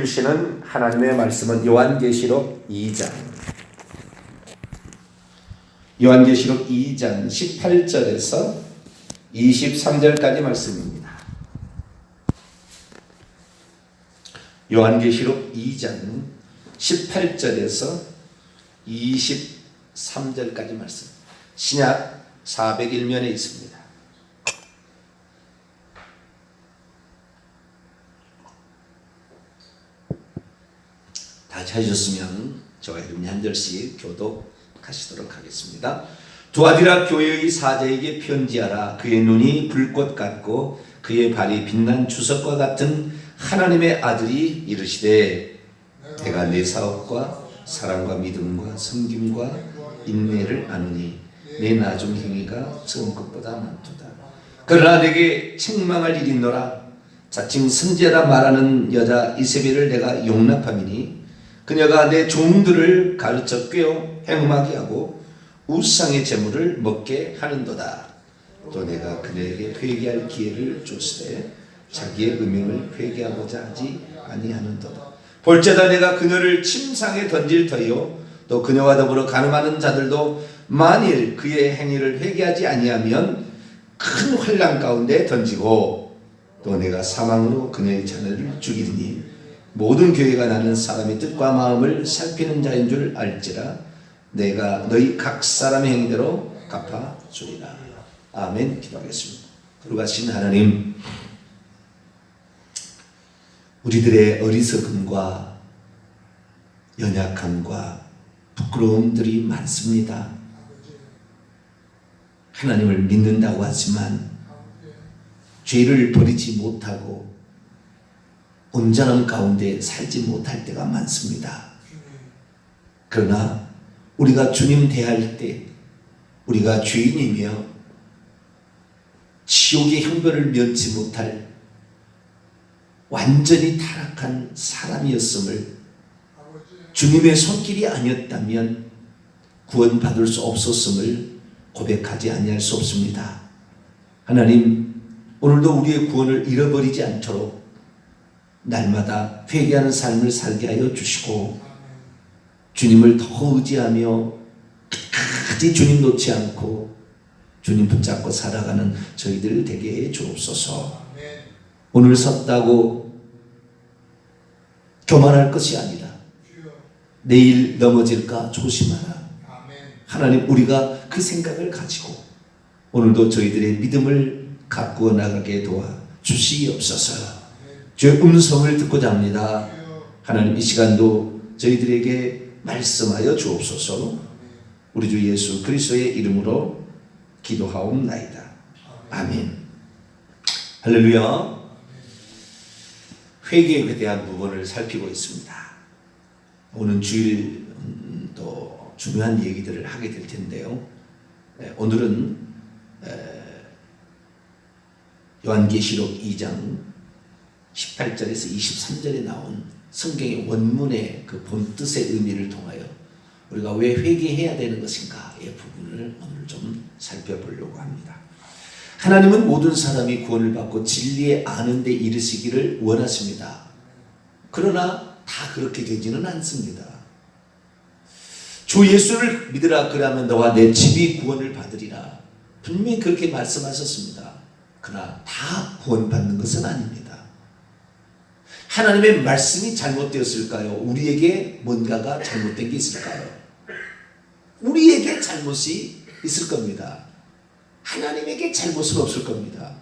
주시는 하나님의 말씀은 요한계시록 2장 18절에서 23절까지 말씀입니다. 요한계시록 2장 18절에서 23절까지 말씀. 신약 401면에 있습니다. 다 찾으셨으면 저와 여러분이 한 절씩 교독하시도록 하겠습니다. 두아디라 교회의 사자에게 편지하라. 그의 눈이 불꽃 같고 그의 발이 빛난 주석과 같은 하나님의 아들이 이르시되 내가 내 사업과 사랑과 믿음과 섬김과 인내를 아느니 내 나중 행위가 처음 것보다 많도다. 그러나 내게 책망할 일이 있노라. 자칭 선지자라 말하는 여자 이세벨을 내가 용납함이니 그녀가 내 종들을 가르쳐 꿰어 행음하게 하고 우상의 재물을 먹게 하는도다. 또 내가 그녀에게 회개할 기회를 줬으되 자기의 음행을 회개하고자 하지 아니하는도다. 볼지어다 내가 그녀를 침상에 던질 터이요 또 그녀와 더불어 간음하는 자들도 만일 그의 행위를 회개하지 아니하면 큰 환난 가운데 던지고 또 내가 사망으로 그녀의 자녀를 죽이리니 모든 교회가 나는 사람의 뜻과 마음을 살피는 자인 줄 알지라. 내가 너희 각 사람의 행위대로 갚아주리라. 아멘. 기도하겠습니다. 거룩하신 하나님, 우리들의 어리석음과 연약함과 부끄러움들이 많습니다. 하나님을 믿는다고 하지만 죄를 버리지 못하고 온전함 가운데 살지 못할 때가 많습니다. 그러나 우리가 주님 대할 때 우리가 죄인이며 지옥의 형벌을 면치 못할 완전히 타락한 사람이었음을 주님의 손길이 아니었다면 구원받을 수 없었음을 고백하지 아니할 수 없습니다. 하나님, 오늘도 우리의 구원을 잃어버리지 않도록 날마다 회개하는 삶을 살게 하여 주시고 주님을 더 의지하며 끝까지 주님 놓지 않고 주님 붙잡고 살아가는 저희들 되게 해 주옵소서. 오늘 섰다고 교만할 것이 아니라 내일 넘어질까 조심하라. 하나님, 우리가 그 생각을 가지고 오늘도 저희들의 믿음을 가꾸어 나가게 도와 주시옵소서. 주의 음성을 듣고자 합니다. 하나님, 이 시간도 저희들에게 말씀하여 주옵소서. 우리 주 예수 그리스도의 이름으로 기도하옵나이다. 아멘. 할렐루야. 회개에 대한 부분을 살피고 있습니다. 오늘 주일 또 중요한 얘기들을 하게 될 텐데요. 오늘은 요한계시록 2장 18절에서 23절에 나온 성경의 원문의 그 본뜻의 의미를 통하여 우리가 왜 회개해야 되는 것인가의 부분을 오늘 좀 살펴보려고 합니다. 하나님은 모든 사람이 구원을 받고 진리에 아는 데 이르시기를 원하십니다. 그러나 다 그렇게 되지는 않습니다. 주 예수를 믿으라 그러면 너와 내 집이 구원을 받으리라. 분명히 그렇게 말씀하셨습니다. 그러나 다 구원받는 것은 아닙니다. 하나님의 말씀이 잘못되었을까요? 우리에게 뭔가가 잘못된 게 있을까요? 우리에게 잘못이 있을 겁니다. 하나님에게 잘못은 없을 겁니다.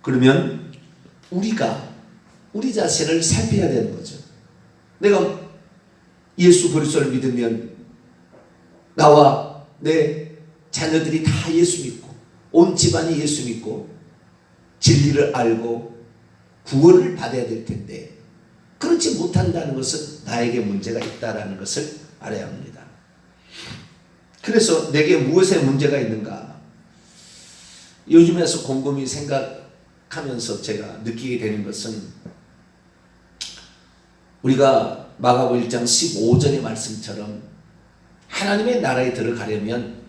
그러면 우리가 우리 자신을 살펴야 되는 거죠. 내가 예수 그리스도를 믿으면 나와 내 자녀들이 다 예수 믿고 온 집안이 예수 믿고 진리를 알고 구원을 받아야 될 텐데 그렇지 못한다는 것은 나에게 문제가 있다는 것을 알아야 합니다. 그래서 내게 무엇에 문제가 있는가? 요즘에서 곰곰이 생각하면서 제가 느끼게 되는 것은 우리가 마가복음 1장 15절의 말씀처럼 하나님의 나라에 들어가려면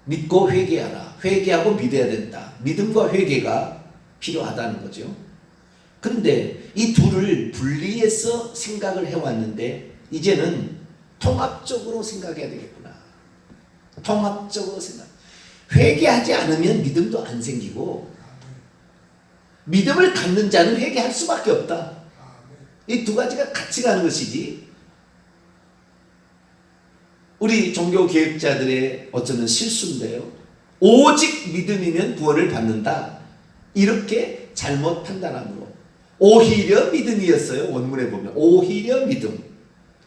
믿고 회개하라. 회개하고 믿어야 된다. 믿음과 회개가 필요하다는 거죠. 그런데 이 둘을 분리해서 생각을 해왔는데 이제는 통합적으로 생각해야 되겠구나. 통합적으로 생각. 회개하지 않으면 믿음도 안 생기고 믿음을 갖는 자는 회개할 수밖에 없다. 이 두 가지가 같이 가는 것이지. 우리 종교 개혁자들의 어쩌면 실수인데요. 오직 믿음이면 구원을 받는다. 이렇게 잘못 판단함으로 오히려 믿음이었어요. 원문에 보면 오히려 믿음.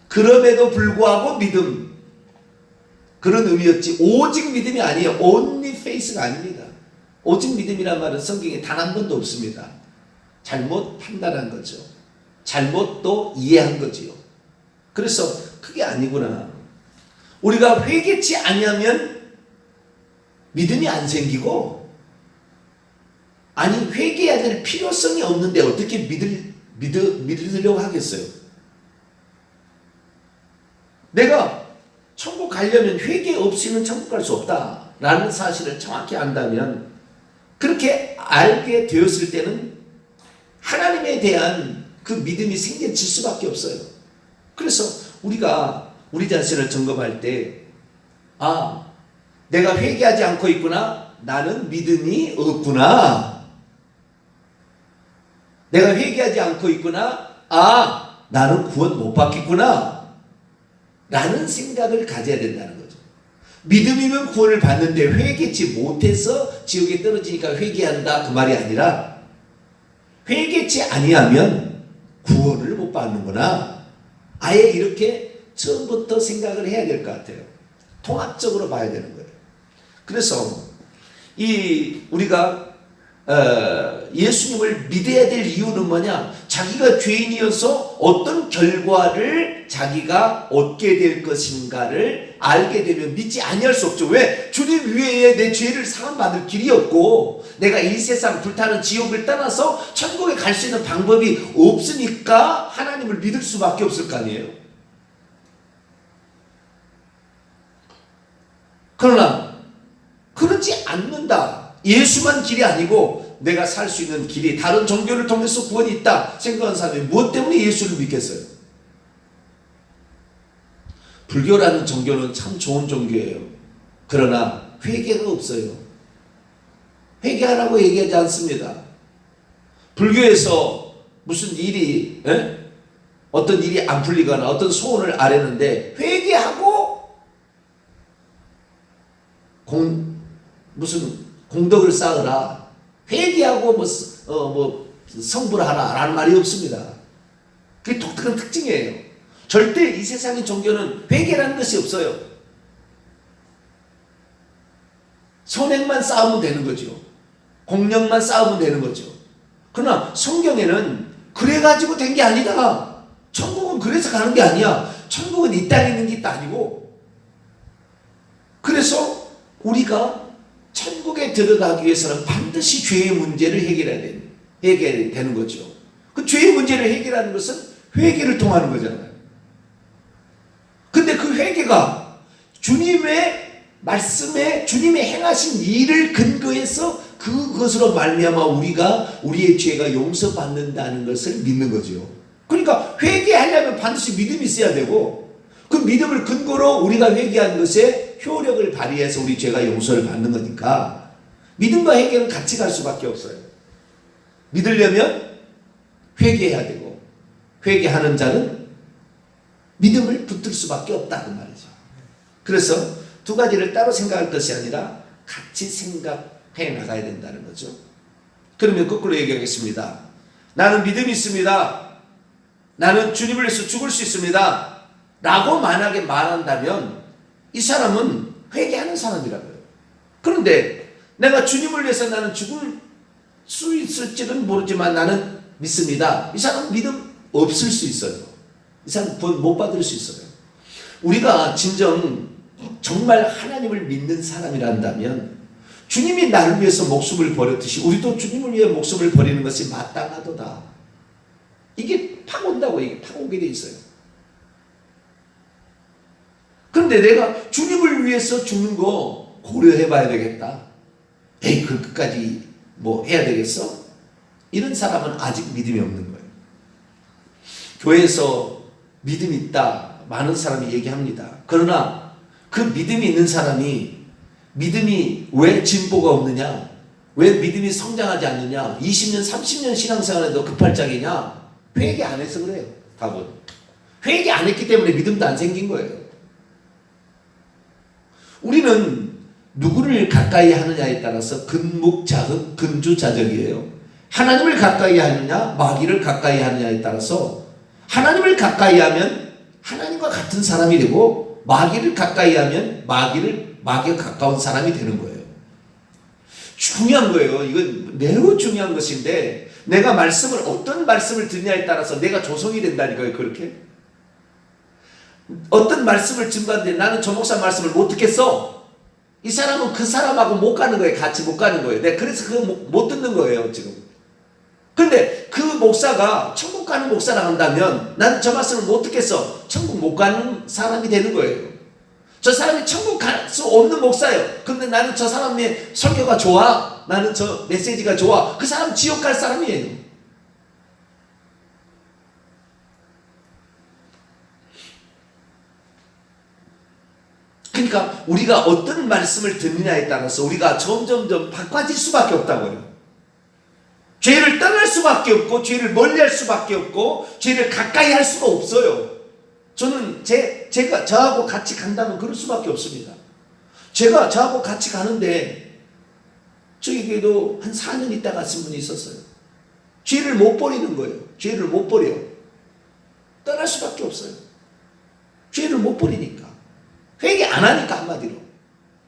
그럼에도 불구하고 믿음. 그런 의미였지 오직 믿음이 아니에요. only faith가 아닙니다. 오직 믿음이란 말은 성경에 단 한 번도 없습니다. 잘못 판단한 거죠. 잘못 또 이해한 거지요. 그래서 그게 아니구나. 우리가 회개치 아니하면 믿음이 안 생기고, 아니 회개해야 될 필요성이 없는데 어떻게 믿으려고 하겠어요? 내가 천국 가려면 회개 없이는 천국 갈 수 없다라는 사실을 정확히 안다면, 그렇게 알게 되었을 때는 하나님에 대한 그 믿음이 생겨질 수밖에 없어요. 그래서 우리가 우리 자신을 점검할 때, 아, 내가 회개하지 않고 있구나. 나는 믿음이 없구나. 내가 회개하지 않고 있구나. 아, 나는 구원 못 받겠구나. 라는 생각을 가져야 된다는 거죠. 믿음이면 구원을 받는데 회개치 못해서 지옥에 떨어지니까 회개한다 그 말이 아니라, 회개치 아니하면 구원을 못 받는구나. 아예 이렇게 처음부터 생각을 해야 될 것 같아요. 통합적으로 봐야 되는 거예요. 그래서 우리가 예수님을 믿어야 될 이유는 뭐냐? 자기가 죄인이어서 어떤 결과를 자기가 얻게 될 것인가를 알게 되면 믿지 아니할 수 없죠. 왜? 주님 위에 내 죄를 사함받을 길이 없고 내가 이 세상 불타는 지옥을 떠나서 천국에 갈 수 있는 방법이 없으니까 하나님을 믿을 수밖에 없을 거 아니에요. 그러나 그렇지 않는다. 예수만 길이 아니고 내가 살 수 있는 길이 다른 종교를 통해서 구원이 있다 생각하는 사람이 무엇 때문에 예수를 믿겠어요? 불교라는 종교는 참 좋은 종교예요. 그러나 회개가 없어요. 회개하라고 얘기하지 않습니다. 불교에서 무슨 일이 어떤 일이 안 풀리거나 어떤 소원을 아뢰는데 회개하고 무슨 공덕을 쌓으라, 회개하고 성불을 하라 라는 말이 없습니다. 그게 독특한 특징이에요. 절대 이 세상의 종교는 회개라는 것이 없어요. 선행만 쌓으면 되는 거죠. 공력만 쌓으면 되는 거죠. 그러나 성경에는 그래가지고 된 게 아니다. 천국은 그래서 가는 게 아니야. 천국은 이 땅에 있는 게 아니고, 그래서 우리가 천국에 들어가기 위해서는 반드시 죄의 문제를 해결해야 되는 거죠. 그 죄의 문제를 해결하는 것은 회개를 통하는 거잖아요. 근데 그 회개가 주님의 말씀에 주님의 행하신 일을 근거해서 그것으로 말미암아 우리가 우리의 죄가 용서받는다는 것을 믿는 거죠. 그러니까 회개하려면 반드시 믿음이 있어야 되고, 그 믿음을 근거로 우리가 회개하는 것에 효력을 발휘해서 우리 죄가 용서를 받는 거니까 믿음과 회개는 같이 갈 수밖에 없어요. 믿으려면 회개해야 되고, 회개하는 자는 믿음을 붙들 수밖에 없다 그 말이죠. 그래서 두 가지를 따로 생각할 것이 아니라 같이 생각해 나가야 된다는 거죠. 그러면 거꾸로 얘기하겠습니다. 나는 믿음이 있습니다. 나는 주님을 위해서 죽을 수 있습니다. 라고 만약에 말한다면 이 사람은 회개하는 사람이라고요. 그런데 내가 주님을 위해서 나는 죽을 수 있을지는 모르지만 나는 믿습니다. 이 사람은 믿음 없을 수 있어요. 이 사람은 구원 못 받을 수 있어요. 우리가 진정 정말 하나님을 믿는 사람이란다면 주님이 나를 위해서 목숨을 버렸듯이 우리도 주님을 위해 목숨을 버리는 것이 마땅하도다. 이게 팍 온다고, 이게 팍 오게 돼 있어요. 그런데 내가 주님을 위해서 죽는 거 고려해 봐야 되겠다. 에이, 그 끝까지 뭐 해야 되겠어? 이런 사람은 아직 믿음이 없는 거예요. 교회에서 믿음이 있다 많은 사람이 얘기합니다. 그러나 그 믿음이 있는 사람이 믿음이 왜 진보가 없느냐, 왜 믿음이 성장하지 않느냐, 20년 30년 신앙생활에도 급발작이냐, 회개 안 해서 그래요. 답은 회개 안 했기 때문에 믿음도 안 생긴 거예요. 우리는 누구를 가까이 하느냐에 따라서 근묵자흑 근주자적이에요. 하나님을 가까이 하느냐 마귀를 가까이 하느냐에 따라서 하나님을 가까이 하면 하나님과 같은 사람이 되고 마귀를 가까이 하면 마귀에 가까운 사람이 되는 거예요. 중요한 거예요. 이건 매우 중요한 것인데 내가 어떤 말씀을 듣냐에 따라서 내가 조성이 된다니까요. 그렇게 어떤 말씀을 증거하는데 나는 저 목사 말씀을 못 듣겠어. 이 사람은 그 사람하고 못 가는 거예요. 같이 못 가는 거예요. 내가 그래서 그거 못 듣는 거예요. 지금. 근데 그 목사가 천국 가는 목사라 한다면 나는 저 말씀을 못 듣겠어. 천국 못 가는 사람이 되는 거예요. 저 사람이 천국 갈 수 없는 목사예요. 근데 나는 저 사람의 설교가 좋아. 나는 저 메시지가 좋아. 그 사람 지옥 갈 사람이에요. 그러니까 우리가 어떤 말씀을 듣느냐에 따라서 우리가 점점점 바꿔질 수밖에 없다고요. 죄를 떠날 수밖에 없고 죄를 멀리할 수밖에 없고 죄를 가까이 할 수가 없어요. 저는 제가 저하고 같이 간다면 그럴 수밖에 없습니다. 제가 저하고 같이 가는데 저희 교회도 한 4년 있다 갔은 분이 있었어요. 죄를 못 버리는 거예요. 죄를 못 버려. 떠날 수밖에 없어요. 죄를 못 버리니까. 회개 안 하니까 한마디로.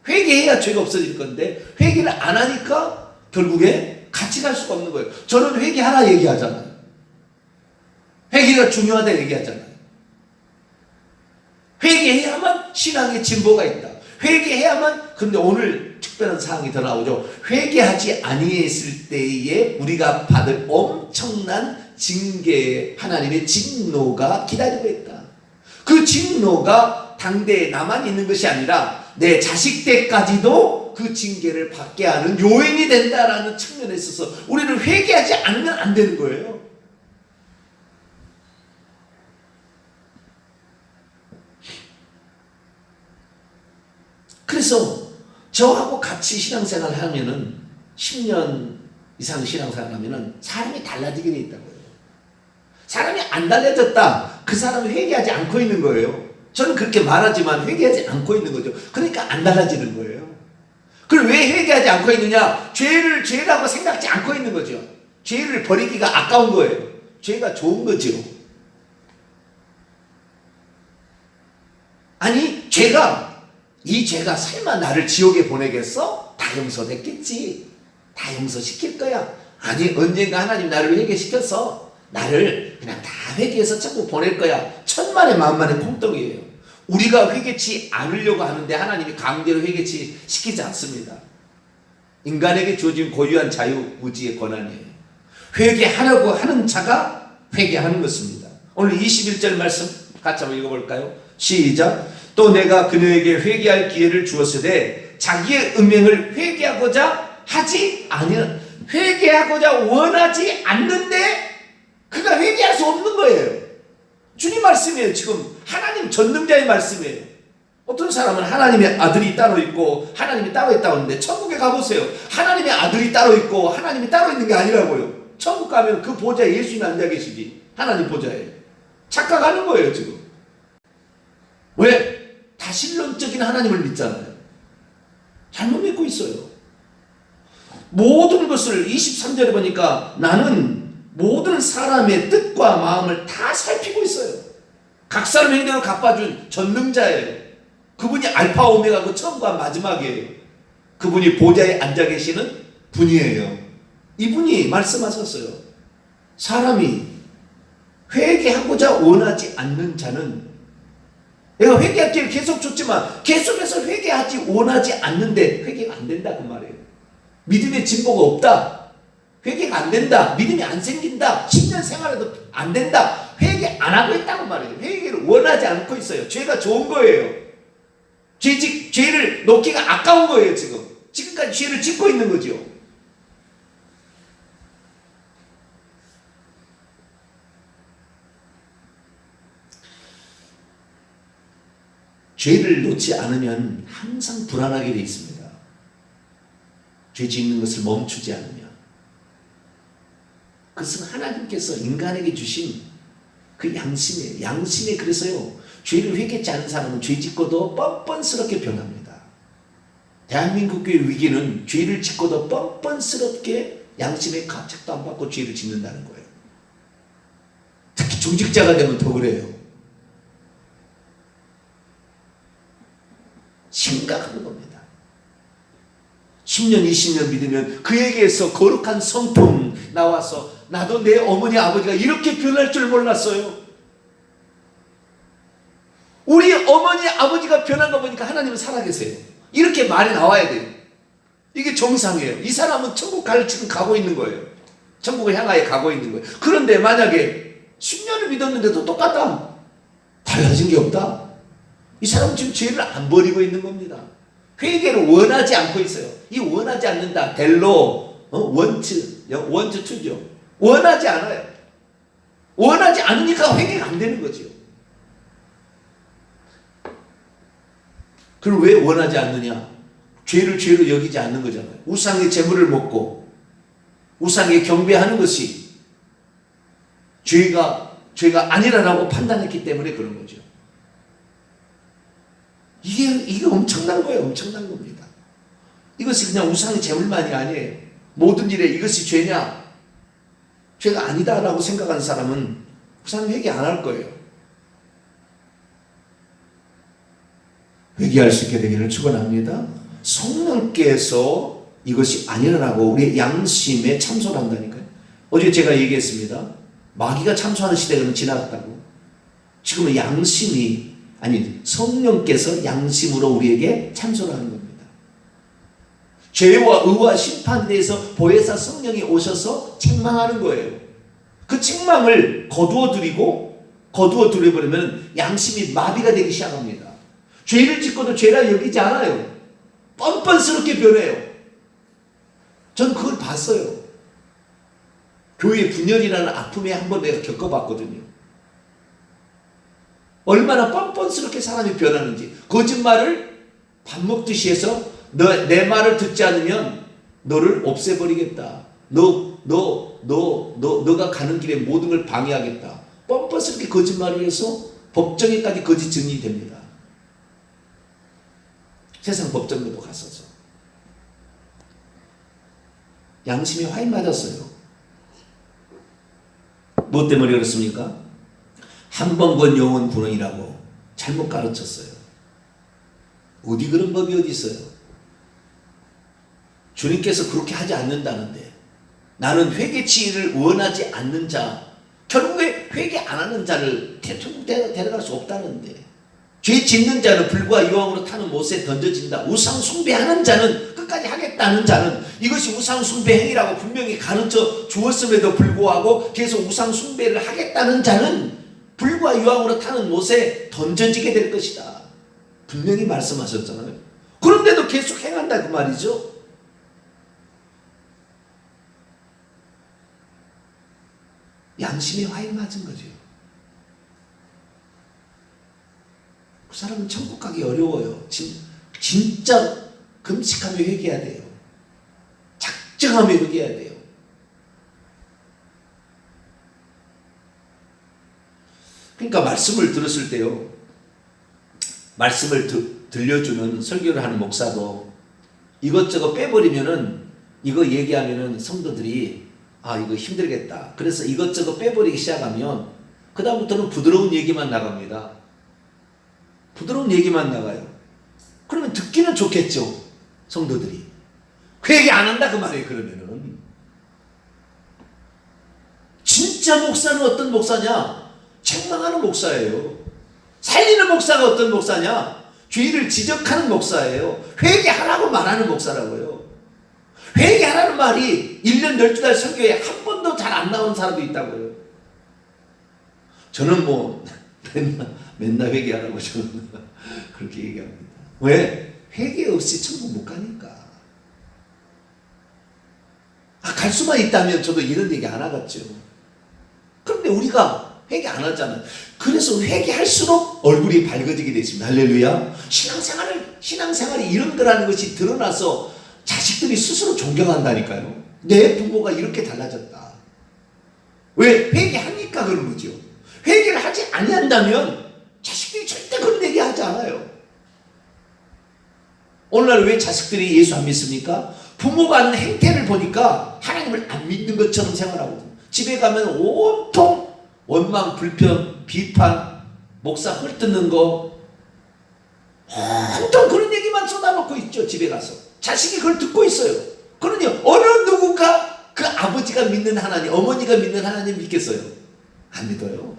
회개해야 죄가 없어질 건데 회개를 안 하니까 결국에 같이 갈 수가 없는 거예요. 저는 회개하라 얘기하잖아요. 회개가 중요하다 얘기하잖아요. 회개해야만 신앙의 진보가 있다. 회개해야만. 근데 오늘 특별한 사항이 더 나오죠. 회개하지 아니했을 때에 우리가 받을 엄청난 징계, 하나님의 진노가 기다리고 있다. 그 진노가 당대에 나만 있는 것이 아니라 내 자식 때까지도 그 징계를 받게 하는 요인이 된다라는 측면에 있어서 우리는 회개하지 않으면 안 되는 거예요. 그래서 저하고 같이 신앙생활을 하면은 10년 이상 신앙생활을 하면은 사람이 달라지게 돼 있다고요. 사람이 안 달라졌다. 그 사람이 회개하지 않고 있는 거예요. 저는 그렇게 말하지만 회개하지 않고 있는 거죠. 그러니까 안 달라지는 거예요. 그럼 왜 회개하지 않고 있느냐? 죄라고 생각지 않고 있는 거죠. 죄를 버리기가 아까운 거예요. 죄가 좋은 거죠. 아니 이 죄가 설마 나를 지옥에 보내겠어? 다 용서됐겠지. 다 용서시킬 거야. 아니 언젠가 하나님 나를 회개시켜서 나를 그냥 다 회개해서 천국 보낼 거야. 천만의 만만의 콩떡이에요. 우리가 회개치 않으려고 하는데 하나님이 강제로 회개치 시키지 않습니다. 인간에게 주어진 고유한 자유의지의 권한이에요. 회개하려고 하는 자가 회개하는 것입니다. 오늘 21절 말씀 같이 한번 읽어볼까요? 시작. 또 내가 그녀에게 회개할 기회를 주었으되 자기의 음행을 회개하고자 하지 아니하는, 회개하고자 원하지 않는데 그가 회개할 수 없는 거예요. 주님 말씀이에요. 지금 하나님 전능자의 말씀이에요. 어떤 사람은 하나님의 아들이 따로 있고 하나님이 따로 있다고 하는데 천국에 가보세요. 하나님의 아들이 따로 있고 하나님이 따로 있는 게 아니라고요. 천국 가면 그 보좌에 예수님이 앉아 계시지. 하나님 보좌에. 착각하는 거예요 지금. 왜? 다신론적인 하나님을 믿잖아요. 잘못 믿고 있어요. 모든 것을 23절에 보니까 나는 모든 사람의 뜻과 마음을 다 살피고 있어요. 각 사람 행동을 갚아준 전능자예요. 그분이 알파 오메가고 처음과 마지막이에요. 그분이 보좌에 앉아 계시는 분이에요. 이분이 말씀하셨어요. 사람이 회개하고자 원하지 않는 자는, 내가 회개할 기회를 계속 줬지만 계속해서 회개하지 원하지 않는데 회개가 안 된다 그 말이에요. 믿음의 진보가 없다. 회개가 안 된다. 믿음이 안 생긴다. 10년 생활해도 안 된다. 회개 안 하고 있다고 말해요. 회개를 원하지 않고 있어요. 죄가 좋은 거예요. 죄를 놓기가 아까운 거예요. 지금까지 죄를 짓고 있는 거죠. 죄를 놓지 않으면 항상 불안하게 되어 있습니다. 죄 짓는 것을 멈추지 않으면. 그것은 하나님께서 인간에게 주신 그 양심이에요. 양심에 그래서요, 죄를 회개치 않은 사람은 죄 짓고도 뻔뻔스럽게 변합니다. 대한민국 교회 위기는 죄를 짓고도 뻔뻔스럽게 양심에 가책도 안 받고 죄를 짓는다는 거예요. 특히 중직자가 되면 더 그래요. 심각한 겁니다. 10년 20년 믿으면 그에게서 거룩한 성품 나와서 나도 내 어머니 아버지가 이렇게 변할 줄 몰랐어요. 우리 어머니 아버지가 변한 거 보니까 하나님은 살아계세요. 이렇게 말이 나와야 돼요. 이게 정상이에요. 이 사람은 천국 갈 지금 가고 있는 거예요. 천국을 향하여 가고 있는 거예요. 그런데 만약에 10년을 믿었는데도 똑같다. 달라진 게 없다. 이 사람은 지금 죄를 안 버리고 있는 겁니다. 회개를 원하지 않고 있어요. 이 원하지 않는다. 델로, 원트 투죠. 원하지 않아요. 원하지 않으니까 회개가 안 되는 거죠. 그럼 왜 원하지 않느냐? 죄를 죄로 여기지 않는 거잖아요. 우상의 재물을 먹고 우상에 경배하는 것이 죄가 아니라고 판단했기 때문에 그런 거죠. 이게 엄청난 거예요. 엄청난 겁니다. 이것이 그냥 우상의 재물만이 아니에요. 모든 일에 이것이 죄냐? 죄가 아니다라고 생각하는 사람은 우상 회개 안 할 거예요. 회개할 수 있게 되기를 축원합니다. 성령께서 이것이 아니라고 우리의 양심에 참소를 한다니까요. 어제 제가 얘기했습니다. 마귀가 참소하는 시대는 지나갔다고. 지금은 양심이 아니 성령께서 양심으로 우리에게 참소를 하는 겁니다. 죄와 의와 심판에 대해서 보혜사 성령이 오셔서 책망하는 거예요. 그 책망을 거두어버리면 양심이 마비가 되기 시작합니다. 죄를 짓고도 죄라 여기지 않아요. 뻔뻔스럽게 변해요. 전 그걸 봤어요. 교회 분열이라는 아픔에 한번 내가 겪어봤거든요. 얼마나 뻔뻔스럽게 사람이 변하는지. 거짓말을 밥 먹듯이 해서 내 말을 듣지 않으면 너를 없애버리겠다. 너가 가는 길에 모든 걸 방해하겠다. 뻔뻔스럽게 거짓말을 해서 법정에까지 거짓 증인이 됩니다. 세상 법정에도 갔었죠. 양심이 화인 맞았어요. 뭐 때문에 그렇습니까? 한 번 건 영원 불원이라고 잘못 가르쳤어요. 어디 그런 법이 어디 있어요? 주님께서 그렇게 하지 않는다는데 나는 회개치를 원하지 않는 자, 결국에 회개 안 하는 자를 천국 데려갈 수 없다는데, 죄 짓는 자는 불과 유황으로 타는 못에 던져진다. 우상 숭배하는 자는 끝까지 하겠다는 자는 이것이 우상 숭배 행위라고 분명히 가르쳐 주었음에도 불구하고 계속 우상 숭배를 하겠다는 자는 불과 유황으로 타는 못에 던져지게 될 것이다. 분명히 말씀하셨잖아요. 그런데도 계속 행한다 그 말이죠. 양심이 화인 맞은 거죠. 그 사람은 천국 가기 어려워요. 진짜 금식하며 회개해야 돼요. 작정하며 회개해야 돼요. 그러니까 말씀을 들었을 때요, 말씀을 들려주는 설교를 하는 목사도 이것저것 빼버리면은, 이거 얘기하면은 성도들이 이거 힘들겠다. 그래서 이것저것 빼버리기 시작하면 그 다음부터는 부드러운 얘기만 나갑니다. 부드러운 얘기만 나가요. 그러면 듣기는 좋겠죠, 성도들이. 회개 안 한다 그 말이에요. 그러면은 진짜 목사는 어떤 목사냐? 책망하는 목사예요. 살리는 목사가 어떤 목사냐? 죄를 지적하는 목사예요. 회개하라고 말하는 목사라고요. 회개하라는 말이 1년 12달 설교에 한 번도 잘 안 나온 사람도 있다고요. 저는 맨날 회개하라고 저는 그렇게 얘기합니다. 왜? 회개 없이 천국 못 가니까. 갈 수만 있다면 저도 이런 얘기 안 하겠죠. 그런데 우리가 회개 안 하잖아요. 그래서 회개할수록 얼굴이 밝아지게 되습니다. 할렐루야. 신앙생활이 이런 거라는 것이 드러나서 자식들이 스스로 존경한다니까요. 내 부모가 이렇게 달라졌다. 왜? 회개하니까 그런 거죠. 회개를 하지 아니한다면 자식들이 절대 그런 얘기 하지 않아요. 오늘날 왜 자식들이 예수 안 믿습니까? 부모가 하는 행태를 보니까 하나님을 안 믿는 것처럼 생활하거든요. 집에 가면 온통 원망, 불평, 비판, 목사 헐뜯는 거, 온통 그런 얘기만 쏟아놓고 있죠. 집에 가서 자식이 그걸 듣고 있어요. 그러니 어느 누군가 그 아버지가 믿는 하나님, 어머니가 믿는 하나님 믿겠어요? 안 믿어요.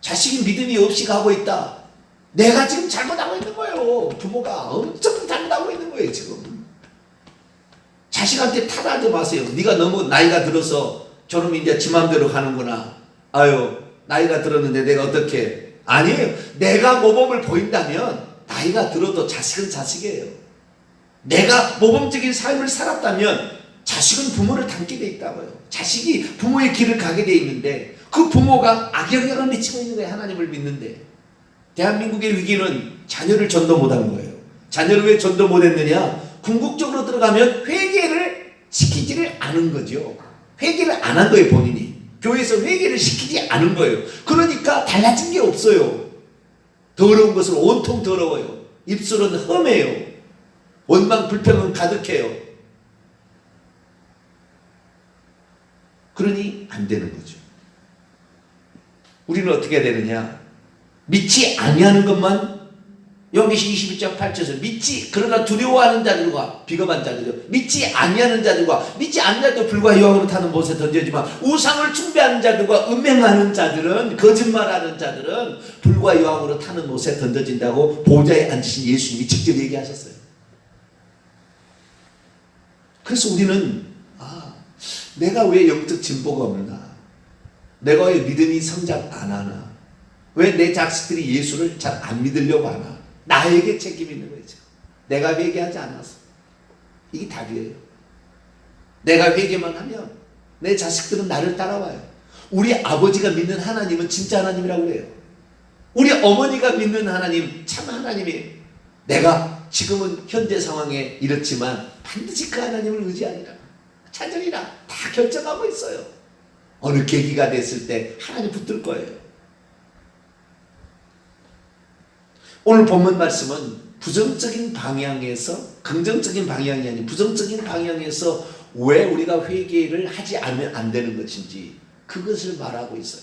자식이 믿음이 없이 가고 있다. 내가 지금 잘못하고 있는 거예요. 부모가 엄청 잘못하고 있는 거예요. 지금 자식한테 탓하지 마세요. 네가 너무 나이가 들어서 저놈 이제 지 맘대로 가는구나. 아유, 나이가 들었는데 내가 어떻게. 아니에요. 내가 모범을 보인다면 나이가 들어도 자식은 자식이에요. 내가 모범적인 삶을 살았다면 자식은 부모를 닮게 돼 있다고요. 자식이 부모의 길을 가게 돼 있는데 그 부모가 악영향을 미치고 있는 거예요. 하나님을 믿는데. 대한민국의 위기는 자녀를 전도 못한 거예요. 자녀를 왜 전도 못했느냐? 궁극적으로 들어가면 회개를 시키지를 않은 거죠. 회개를 안 한 거예요. 본인이. 교회에서 회개를 시키지 않은 거예요. 그러니까 달라진 게 없어요. 더러운 것은 온통 더러워요. 입술은 험해요. 원망 불평은 가득해요. 그러니 안 되는 거죠. 우리는 어떻게 해야 되느냐? 믿지 아니하는 것만, 요한계시록 21장 8절에서 믿지 그러나 두려워하는 자들과 비겁한 자들이요, 믿지 아니하는 자들과 믿지 않는 자들도 불과 여왕으로 타는 못에 던져지만 우상을 숭배하는 자들과 음행하는 자들은, 거짓말하는 자들은 불과 여왕으로 타는 못에 던져진다고 보좌에 앉으신 예수님이 직접 얘기하셨어요. 그래서 우리는 내가 왜 영적 진보가 없나? 내가 왜 믿음이 성장 안 하나? 왜 내 자식들이 예수를 잘 안 믿으려고 하나? 나에게 책임이 있는 거죠. 내가 회개하지 않아서. 이게 답이에요. 내가 회개만 하면 내 자식들은 나를 따라와요. 우리 아버지가 믿는 하나님은 진짜 하나님이라고 그래요. 우리 어머니가 믿는 하나님 참 하나님이에요. 내가 지금은 현재 상황에 이렇지만 반드시 그 하나님을 의지하리라, 찾으리라 다 결정하고 있어요. 어느 계기가 됐을 때 하나님 붙들 거예요. 오늘 본문 말씀은 부정적인 방향에서, 긍정적인 방향이 아닌 부정적인 방향에서 왜 우리가 회개를 하지 않으면 안 되는 것인지 그것을 말하고 있어요.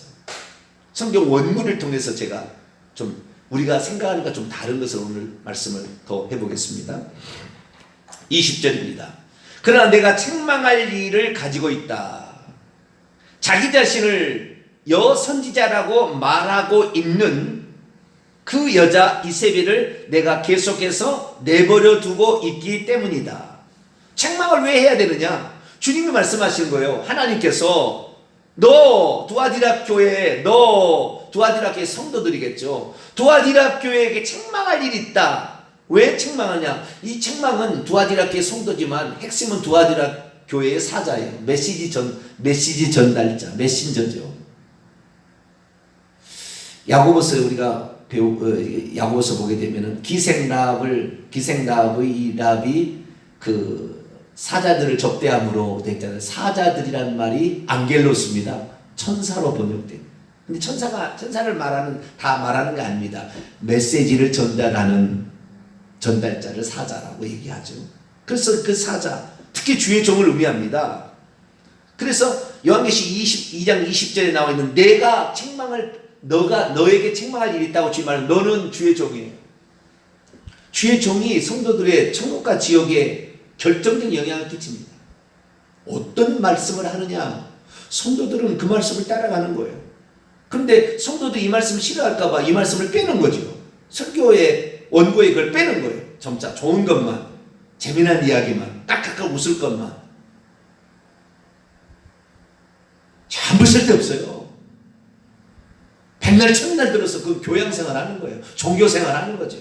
성경 원문을 통해서 제가 좀 우리가 생각하는 것과 좀 다른 것을 오늘 말씀을 더 해보겠습니다. 20절입니다. 그러나 내가 책망할 일을 가지고 있다. 자기 자신을 여선지자라고 말하고 있는 그 여자 이세벨을 내가 계속해서 내버려 두고 있기 때문이다. 책망을 왜 해야 되느냐? 주님이 말씀하신 거예요. 하나님께서 너 두아디라 교회, 너 두아디라 교회 성도들이겠죠. 두아디라 교회에게 책망할 일이 있다. 왜 책망하냐? 이 책망은 두아디라 교회 성도지만 핵심은 두아디라 교회의 사자예요. 메시지 전달자, 메신저죠. 야고보서 우리가 야고보서 보게 되면은 기생랍의 그 사자들을 접대함으로 되어 있잖아요. 사자들이란 말이 안겔로스입니다. 천사로 번역된. 근데 천사를 다 말하는 게 아닙니다. 메시지를 전달하는 전달자를 사자라고 얘기하죠. 그래서 그 사자, 특히 주의 종을 의미합니다. 그래서 요한계시록 22장 20절에 나와 있는 너에게 책망할 일이 있다고 주의 말하는, 너는 주의 종이에요. 주의 종이 성도들의 천국과 지옥에 결정적 영향을 끼칩니다. 어떤 말씀을 하느냐? 성도들은 그 말씀을 따라가는 거예요. 그런데 성도들이 이 말씀을 싫어할까봐 이 말씀을 빼는 거죠. 설교의 원고에 그걸 빼는 거예요. 점차 좋은 것만, 재미난 이야기만, 깍깍깍 웃을 것만. 전부 쓸데없어요. 백날 천날 들어서 그 교양생활 하는 거예요. 종교생활 하는 거죠.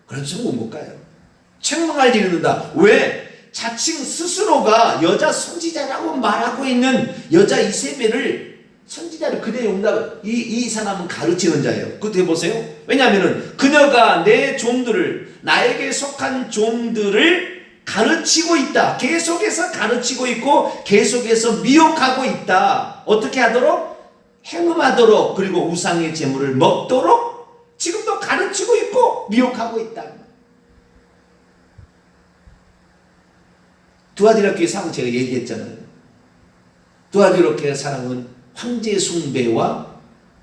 그런 천국 못 가요. 책망할 일이 있는다. 왜? 자칭 스스로가 여자 선지자라고 말하고 있는 여자 이세벨을 선지자를 그대 용납, 이 사람은 가르치는 자예요. 그것도 해보세요. 왜냐하면 그녀가 내 종들을, 나에게 속한 종들을 가르치고 있다. 계속해서 가르치고 있고 계속해서 미혹하고 있다. 어떻게 하도록? 행음하도록, 그리고 우상의 제물을 먹도록 지금도 가르치고 있고 미혹하고 있다. 두아디라 교회 상황 제가 얘기했잖아요. 두아디라 교회 상황은 황제 숭배와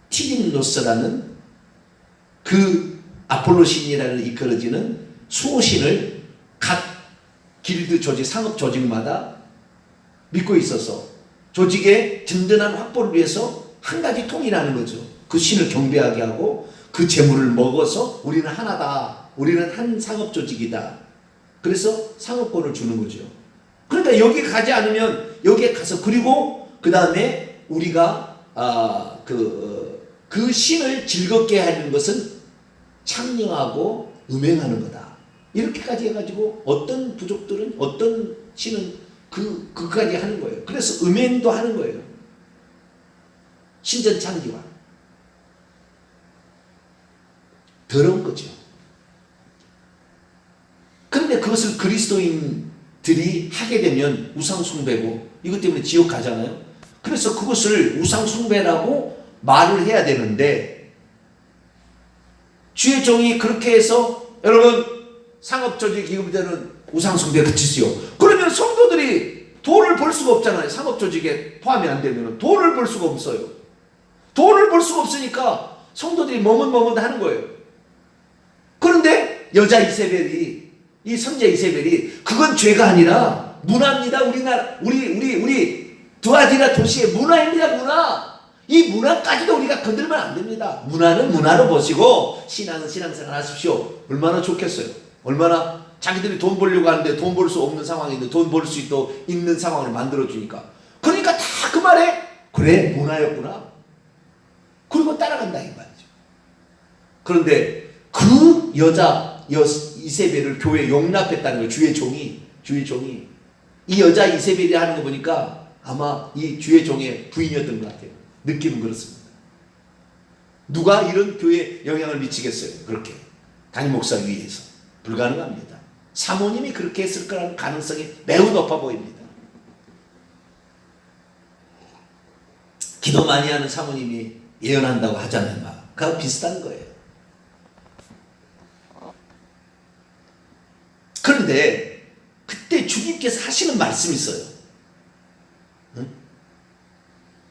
티림노스라는 그 아폴로신이라는 이끌어지는 수호신을 각 길드 조직, 상업 조직마다 믿고 있어서 조직의 든든한 확보를 위해서 한 가지 통일하는 거죠. 그 신을 경배하게 하고 그 재물을 먹어서 우리는 하나다. 우리는 한 상업 조직이다. 그래서 상업권을 주는 거죠. 그러니까 여기 가지 않으면 여기에 가서, 그리고 그 다음에 우리가 그 신을 즐겁게 하는 것은 창령하고 음행하는 거다. 이렇게까지 해가지고 어떤 부족들은, 어떤 신은 그까지 하는 거예요. 그래서 음행도 하는 거예요. 신전창기와 더러운 거죠. 그런데 그것을 그리스도인들이 하게 되면 우상숭배고 이것 때문에 지옥 가잖아요. 그래서 그것을 우상숭배라고 말을 해야 되는데, 주의 종이 그렇게 해서 여러분 상업조직 기업들은 우상숭배 그치지요. 그러면 성도들이 돈을 벌 수가 없잖아요. 상업조직에 포함이 안 되면 돈을 벌 수가 없어요. 돈을 벌 수가 없으니까 성도들이 머뭇머뭇하는 거예요. 그런데 여자 이세벨이, 이 선제 이세벨이 그건 죄가 아니라 문화입니다. 우리나라 우리 두아디라 도시의 문화입니다. 문화. 이 문화까지도 우리가 건들면 안 됩니다. 문화는 문화로 보시고 신앙은 신앙생활 하십시오. 얼마나 좋겠어요. 얼마나 자기들이 돈 벌려고 하는데 돈 벌 수 없는 상황인데 돈 벌 수 있는 상황을 만들어주니까. 그러니까 다 그 말에 그래 문화였구나. 그리고 따라간다 이 말이죠. 그런데 그 여자 이세벨을 교회에 용납했다는 거예요. 주의 종이 이 여자 이세벨이 하는 거 보니까 아마 이 주의 종의 부인이었던 것 같아요. 느낌은 그렇습니다. 누가 이런 교회에 영향을 미치겠어요? 그렇게 담임 목사 위에서 불가능합니다. 사모님이 그렇게 했을 거라는 가능성이 매우 높아 보입니다. 기도 많이 하는 사모님이 예언한다고 하잖아요. 막 그거 비슷한 거예요. 그런데 그때 주님께서 하시는 말씀이 있어요.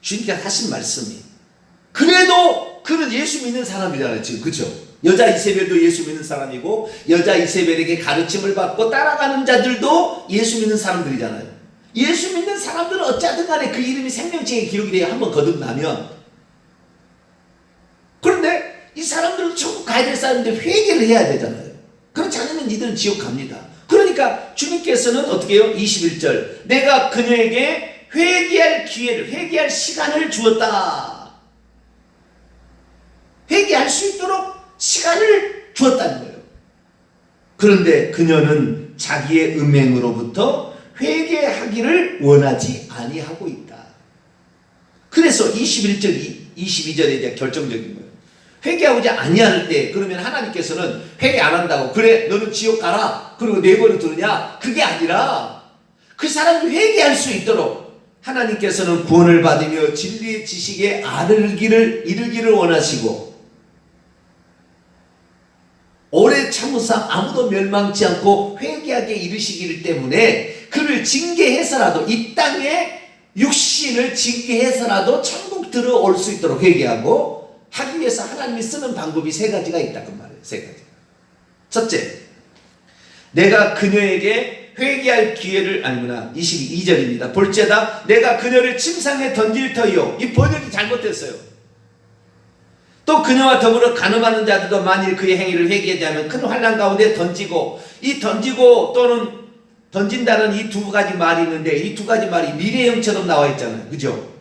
주님께서 하신 말씀이, 그래도 그는 예수 믿는 사람이잖아요. 지금 그렇죠? 여자 이세벨도 예수 믿는 사람이고 여자 이세벨에게 가르침을 받고 따라가는 자들도 예수 믿는 사람들이잖아요. 예수 믿는 사람들은 어찌하든 간에 그 이름이 생명책에 기록이 되어 한번 거듭나면, 그런데 이 사람들은 천국 가야 될 사람인데 회개를 해야 되잖아요. 그렇지 않으면 이들은 지옥 갑니다. 그러니까 주님께서는 어떻게 해요? 21절, 내가 그녀에게 회개할 기회를, 회개할 시간을 주었다. 회개할 수 있도록 시간을 주었다는 거예요. 그런데 그녀는 자기의 음행으로부터 회개하기를 원하지 아니하고 있다. 그래서 21절, 22절에 대한 결정적인 거예요. 회개하고자 아니할 때, 그러면 하나님께서는 회개 안 한다고, 그래 너는 지옥 가라, 그리고 내버려 두느냐, 그게 아니라 그 사람이 회개할 수 있도록 하나님께서는 구원을 받으며 진리의 지식에 이르기를 원하시고, 오래 참으사 아무도 멸망치 않고 회개하게 이르시기 때문에 그를 징계해서라도, 이 땅에 육신을 징계해서라도 천국 들어올 수 있도록 회개하고 하기 위해서 하나님이 쓰는 방법이 세 가지가 있다 그 말이에요. 세 가지. 첫째, 내가 그녀에게 회개할 기회를, 아니구나, 22절입니다. 볼지어다 내가 그녀를 침상에 던질 터이요. 이 번역이 잘못됐어요. 또 그녀와 더불어 간음하는 자들도 만일 그의 행위를 회개하지 않으면 큰 환난 가운데 던지고, 이 던지고 또는 던진다는 이 두 가지 말이 있는데, 이 두 가지 말이 미래형처럼 나와 있잖아요. 그죠?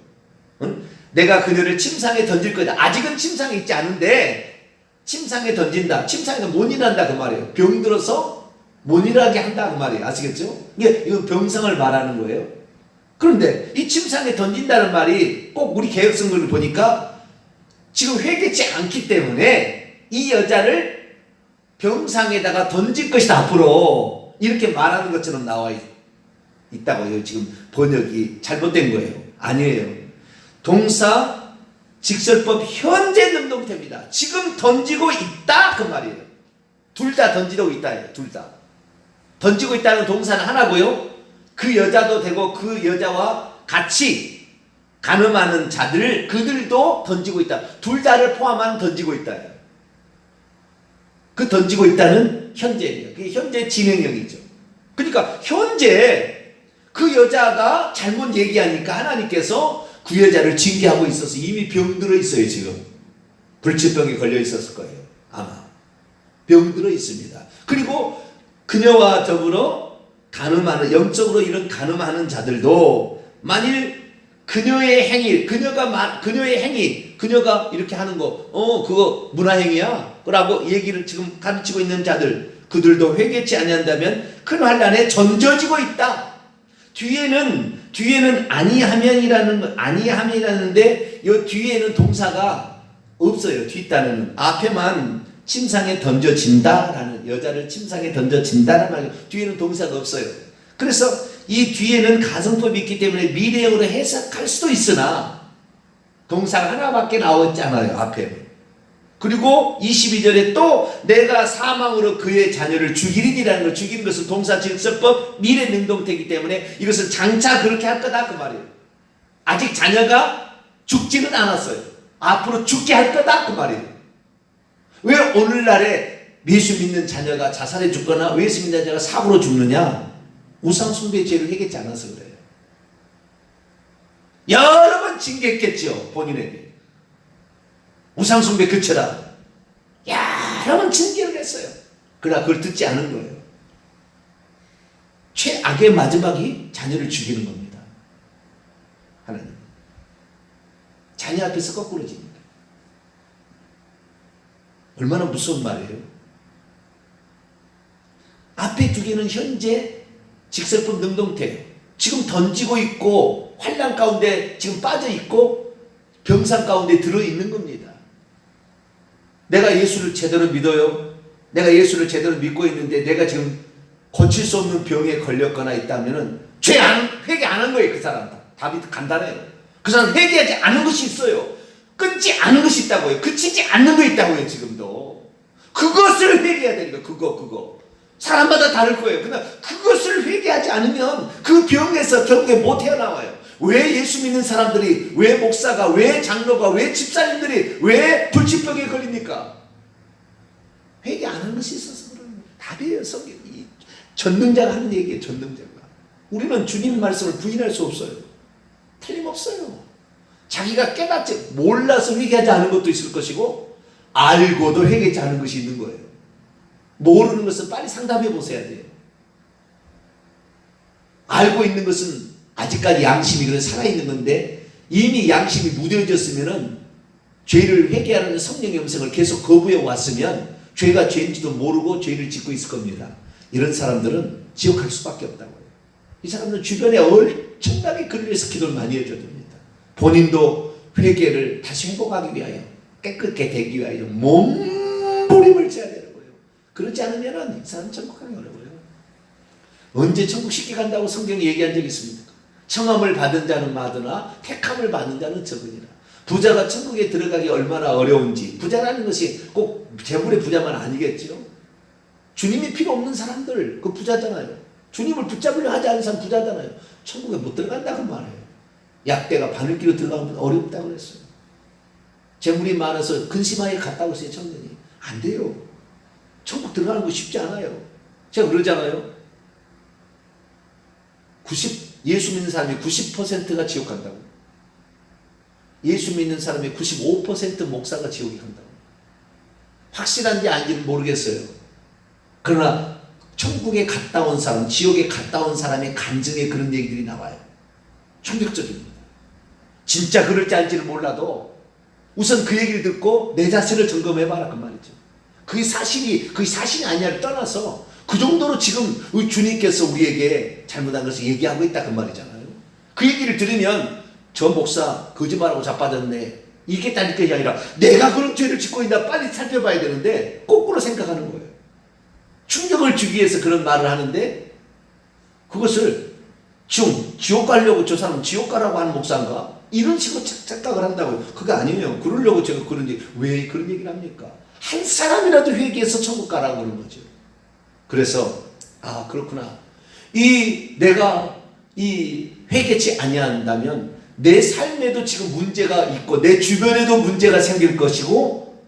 응? 내가 그녀를 침상에 던질 거다. 아직은 침상에 있지 않은데 침상에 던진다. 침상에서 못 일한다 그 말이에요. 병들어서 못일하게 한다 그 말이에요. 아시겠죠? 이건 병상을 말하는 거예요. 그런데 이 침상에 던진다는 말이 꼭 우리 개혁성경을 보니까 지금 회개치 않기 때문에 이 여자를 병상에다가 던질 것이다 앞으로, 이렇게 말하는 것처럼 나와 있다고요. 지금 번역이 잘못된 거예요. 아니에요. 동사 직설법 현재 능동태입니다. 지금 던지고 있다 그 말이에요. 둘 다 던지고 있다예요. 둘 다 던지고 있다는 동사는 하나고요. 그 여자도 되고 그 여자와 같이 간음하는 자들, 그들도 던지고 있다. 둘 다를 포함한 던지고 있다예요. 그 던지고 있다는 현재예요. 그게 현재 진행형이죠. 그러니까 현재 그 여자가 잘못 얘기하니까 하나님께서 그 여자를 징계하고 있어서 이미 병들어 있어요. 지금 불치병에 걸려 있었을 거예요. 아마 병들어 있습니다. 그리고 그녀와 더불어 간음하는, 영적으로 이런 간음하는 자들도 만일 그녀의 행위, 그녀가 이렇게 하는 거, 그거 문화행위야 라고 얘기를 지금 가르치고 있는 자들, 그들도 회개치 아니한다면 큰 환난에 전져지고 있다. 뒤에는 아니하면이라는데 이 뒤에는 동사가 없어요. 뒷단에는 앞에만 침상에 던져진다라는, 여자를 침상에 던져진다라는 말, 뒤에는 동사가 없어요. 그래서 이 뒤에는 가정법이 있기 때문에 미래형으로 해석할 수도 있으나 동사가 하나밖에 나왔잖아요. 앞에. 그리고 22절에 또 내가 사망으로 그의 자녀를 죽이리니라는 걸, 죽이는 것은 동사 직설법 미래 능동태이기 때문에 이것은 장차 그렇게 할 거다 그 말이에요. 아직 자녀가 죽지는 않았어요. 앞으로 죽게 할 거다 그 말이에요. 왜 오늘날에 예수 믿는 자녀가 자살해 죽거나 예수 믿는 자녀가 사고로 죽느냐? 우상숭배 죄를 회개치 않아서 그래요. 여러 번 징계했겠죠. 본인에게 우상숭배 그쳐라 여러 번 징계를 했어요. 그러나 그걸 듣지 않은 거예요. 최악의 마지막이 자녀를 죽이는 겁니다. 하나님 자녀 앞에서 거꾸로 집니다. 얼마나 무서운 말이에요. 앞에 두 개는 현재 직설법 능동태예요. 지금 던지고 있고 환난 가운데 지금 빠져 있고 병상 가운데 들어있는 겁니다. 내가 예수를 제대로 믿어요. 내가 예수를 제대로 믿고 있는데 내가 지금 고칠 수 없는 병에 걸렸거나 있다면 회개 안 한 거예요. 그 사람 답이 간단해요. 그 사람 회개하지 않은 것이 있어요. 끊지 않은 것이 있다고요. 그치지 않는 거 있다고요. 지금도 그것을 회개해야 되니까. 그거 사람마다 다를 거예요. 그러나 그것을 회개하지 않으면 그 병에서 결국에 못 헤어나와요. 왜 예수 믿는 사람들이, 왜 목사가, 왜 장로가, 왜 집사님들이 왜 불치병에 걸립니까? 회개 안 한 것이 있어서 그러는 거예요. 답이에요. 성경이 전능자가 하는 얘기예요. 전능자가. 우리는 주님의 말씀을 부인할 수 없어요. 틀림없어요. 자기가 깨닫지 몰라서 회개하지 않은 것도 있을 것이고 알고도 회개하지 않은 것이 있는 거예요. 모르는 것은 빨리 상담해 보셔야 돼요. 알고 있는 것은 아직까지 양심이 그래 살아있는 건데 이미 양심이 무뎌졌으면은 죄를 회개하는 성령의 음성을 계속 거부해 왔으면 죄가 죄인지도 모르고 죄를 짓고 있을 겁니다. 이런 사람들은 지옥 갈 수밖에 없다고요. 이 사람들은 주변에 엄청나게 그를 위해서 기도를 많이 해줘야 됩니다. 본인도 회개를 다시 회복하기 위하여 깨끗게 되기 위하여 몸부림을 쳐야 되는 거예요. 그렇지 않으면 이 사람 천국 가기 어려워요. 언제 천국 쉽게 간다고 성경이 얘기한 적이 있습니까? 청함을 받은 자는 마드나 택함을 받는 자는 적으니라. 부자가 천국에 들어가기 얼마나 어려운지. 부자라는 것이 꼭 재물의 부자만 아니겠죠. 주님이 필요 없는 사람들 그 부자잖아요. 주님을 붙잡으려 하지 않는 사람 부자잖아요. 천국에 못 들어간다고 말해요. 약대가 바늘기로 들어가면 어렵다고 그랬어요. 재물이 많아서 근심하에 갔다고 했어요. 청년이. 안 돼요. 천국 들어가는 거 쉽지 않아요. 제가 그러잖아요. 예수 믿는 사람이 90%가 지옥 간다고. 예수 믿는 사람의 95% 목사가 지옥에 간다고. 확실한지 아닌지는 모르겠어요. 그러나 천국에 갔다 온 사람, 지옥에 갔다 온 사람의 간증에 그런 얘기들이 나와요. 충격적입니다. 진짜 그럴지 아닌지는 몰라도 우선 그 얘기를 듣고 내 자신을 점검해봐라 그 말이죠. 그게 사실이 아니냐를 떠나서 그 정도로 지금 우리 주님께서 우리에게 잘못한 것을 얘기하고 있다 그 말이잖아요. 그 얘기를 들으면 저 목사 거짓말하고 자빠졌네 이겠다는 게 아니라 내가 그런 죄를 짓고 있나 빨리 살펴봐야 되는데 거꾸로 생각하는 거예요. 충격을 주기 위해서 그런 말을 하는데 그것을 지옥 가려고 저 사람 지옥 가라고 하는 목사인가? 이런 식으로 착각을 한다고요. 그게 아니에요. 그러려고 제가 왜 그런 얘기를 합니까? 한 사람이라도 회개해서 천국 가라고 그러는 거죠. 그래서 그렇구나. 내가 회개치 아니한다면 내 삶에도 지금 문제가 있고 내 주변에도 문제가 생길 것이고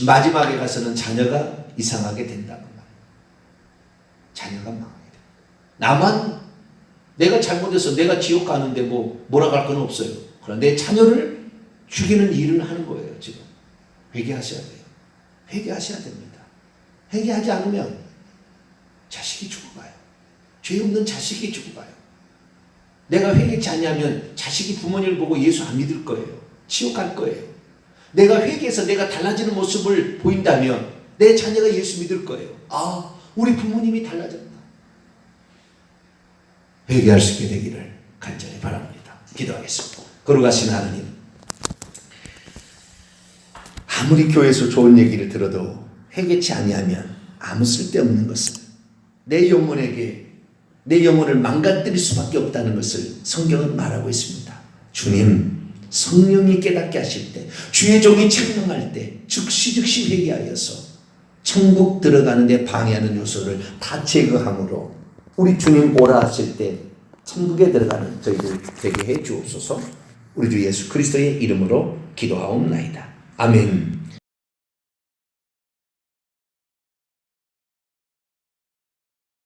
마지막에 가서는 자녀가 이상하게 된다는 말이에요. 자녀가 망하게 돼. 나만 내가 잘못해서 내가 지옥 가는데 뭐라 갈 건 없어요. 그러나 내 자녀를 죽이는 일을 하는 거예요. 지금 회개하셔야 돼요. 회개하셔야 됩니다. 회개하지 않으면 자식이 죽어가요. 죄 없는 자식이 죽어가요. 내가 회개치 않냐면 자식이 부모님을 보고 예수 안 믿을 거예요. 지옥 갈 거예요. 내가 회개해서 내가 달라지는 모습을 보인다면 내 자녀가 예수 믿을 거예요. 우리 부모님이 달라졌다. 회개할 수 있게 되기를 간절히 바랍니다. 기도하겠습니다. 거룩하신 하나님, 아무리 교회에서 좋은 얘기를 들어도 회개치 아니하면 아무 쓸데없는 것을 내 영혼을 망가뜨릴 수밖에 없다는 것을 성경은 말하고 있습니다. 주님, 성령이 깨닫게 하실 때, 주의 종이 책망할 때 즉시 회개하여서 천국 들어가는 데 방해하는 요소를 다 제거함으로 우리 주님 오라 하실 때 천국에 들어가는 저희들 되게 해 주옵소서. 우리 주 예수 그리스도의 이름으로 기도하옵나이다. 아멘.